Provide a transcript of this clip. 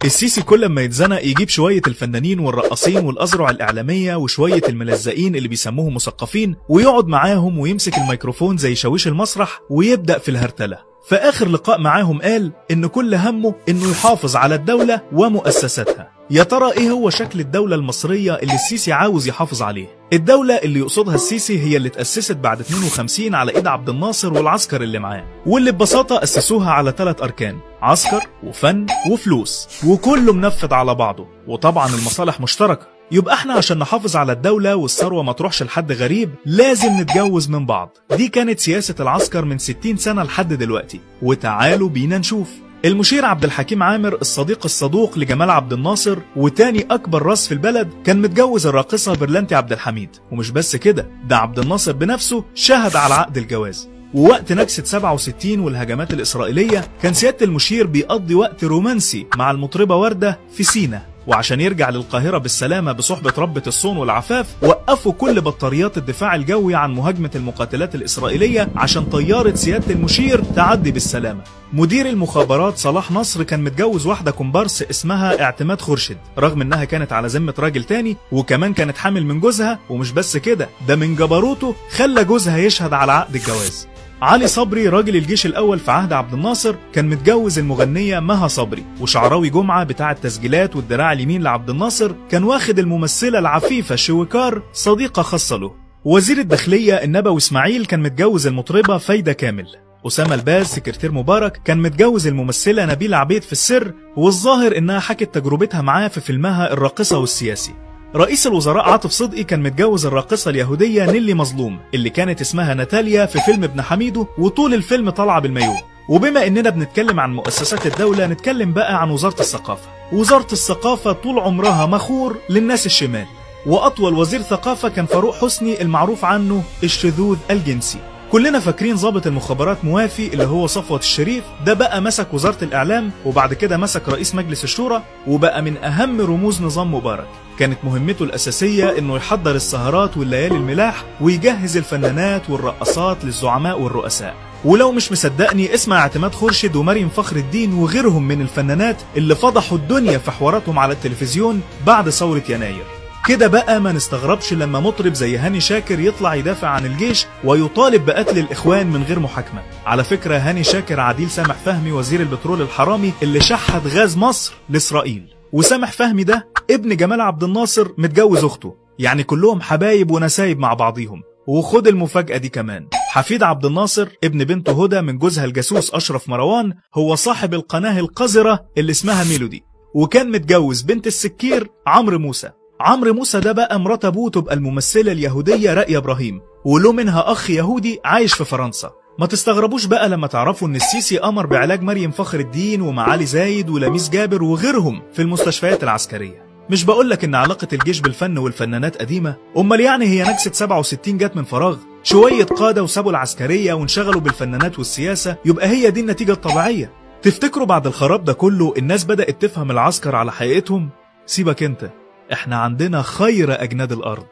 السيسي كل ما يتزنق يجيب شوية الفنانين والرقاصين والأذرع الإعلامية وشوية الملزقين اللي بيسموهم مثقفين ويقعد معاهم ويمسك الميكروفون زي شاويش المسرح ويبدأ في الهرتلة. في آخر لقاء معاهم قال إن كل همه إنه يحافظ على الدولة ومؤسساتها. يا ترى إيه هو شكل الدولة المصرية اللي السيسي عاوز يحافظ عليه؟ الدولة اللي يقصدها السيسي هي اللي اتأسست بعد 52 على إيد عبد الناصر والعسكر اللي معاه، واللي ببساطة أسسوها على 3 أركان: عسكر وفن وفلوس، وكله منفذ على بعضه، وطبعا المصالح مشتركة. يبقى احنا عشان نحافظ على الدولة والثروة ما تروحش لحد غريب لازم نتجوز من بعض. دي كانت سياسة العسكر من 60 سنة لحد دلوقتي، وتعالوا بينا نشوف. المشير عبد الحكيم عامر الصديق الصدوق لجمال عبد الناصر وتاني أكبر راس في البلد كان متجوز الراقصة برلانتي عبد الحميد، ومش بس كده، ده عبد الناصر بنفسه شهد على عقد الجواز. ووقت نكسة 67 والهجمات الإسرائيلية كان سيادة المشير بيقضي وقت رومانسي مع المطربة وردة في سينا، وعشان يرجع للقاهرة بالسلامة بصحبة ربة الصون والعفاف وقفوا كل بطاريات الدفاع الجوي عن مهاجمة المقاتلات الإسرائيلية عشان طيارة سيادة المشير تعدي بالسلامة. مدير المخابرات صلاح نصر كان متجوز واحدة كومبارس اسمها اعتماد خورشيد، رغم انها كانت على ذمة راجل تاني، وكمان كانت حامل من جوزها، ومش بس كده، ده من جبروته خلى جوزها يشهد على عقد الجواز. علي صبري راجل الجيش الأول في عهد عبد الناصر كان متجوز المغنية مها صبري، وشعراوي جمعة بتاع التسجيلات والدراع اليمين لعبد الناصر كان واخد الممثلة العفيفة شويكار صديقة خاصة له. وزير الداخلية النبوي اسماعيل كان متجوز المطربة فايدة كامل. أسامة الباز سكرتير مبارك كان متجوز الممثلة نبيلة عبيد في السر، والظاهر إنها حكت تجربتها معاه في فيلمها الراقصة والسياسي. رئيس الوزراء عاطف صدقي كان متجوز الراقصة اليهودية نيلي مظلوم اللي كانت اسمها ناتاليا في فيلم ابن حميدو، وطول الفيلم طالعة بالمايو. وبما اننا بنتكلم عن مؤسسات الدولة نتكلم بقى عن وزارة الثقافة. وزارة الثقافة طول عمرها مخور للناس الشمال، وأطول وزير ثقافة كان فاروق حسني المعروف عنه الشذوذ الجنسي. كلنا فاكرين ضابط المخابرات موافي اللي هو صفوت الشريف، ده بقى مسك وزارة الإعلام وبعد كده مسك رئيس مجلس الشورى وبقى من أهم رموز نظام مبارك. كانت مهمته الأساسية إنه يحضر السهرات والليالي الملاح ويجهز الفنانات والرقصات للزعماء والرؤساء. ولو مش مصدقني اسمع اعتماد خورشيد ومريم فخر الدين وغيرهم من الفنانات اللي فضحوا الدنيا في حواراتهم على التلفزيون بعد ثورة يناير. كده بقى ما نستغربش لما مطرب زي هاني شاكر يطلع يدافع عن الجيش ويطالب بقتل الإخوان من غير محاكمة. على فكرة هاني شاكر عديل سامح فهمي وزير البترول الحرامي اللي شحت غاز مصر لإسرائيل، وسامح فهمي ده ابن جمال عبد الناصر متجوز أخته، يعني كلهم حبايب ونسايب مع بعضيهم. وخد المفاجأة دي كمان، حفيد عبد الناصر ابن بنته هدى من جوزها الجاسوس أشرف مروان هو صاحب القناة القذرة اللي اسمها ميلودي، وكان متجوز بنت السكير عمرو موسى. عمرو موسى ده بقى مرات ابوه تبقى الممثلة اليهودية رائية إبراهيم، وله منها أخ يهودي عايش في فرنسا. ما تستغربوش بقى لما تعرفوا ان السيسي أمر بعلاج مريم فخر الدين ومعالي زايد ولميس جابر وغيرهم في المستشفيات العسكرية. مش بقولك ان علاقة الجيش بالفن والفنانات قديمة، امال يعني هي نكسة 67 جت من فراغ؟ شوية قادة وسابوا العسكرية وانشغلوا بالفنانات والسياسة، يبقى هي دي النتيجة الطبيعية. تفتكروا بعد الخراب ده كله الناس بدأت تفهم العسكر على حقيقتهم؟ سيبك انت، احنا عندنا خير أجناد الأرض.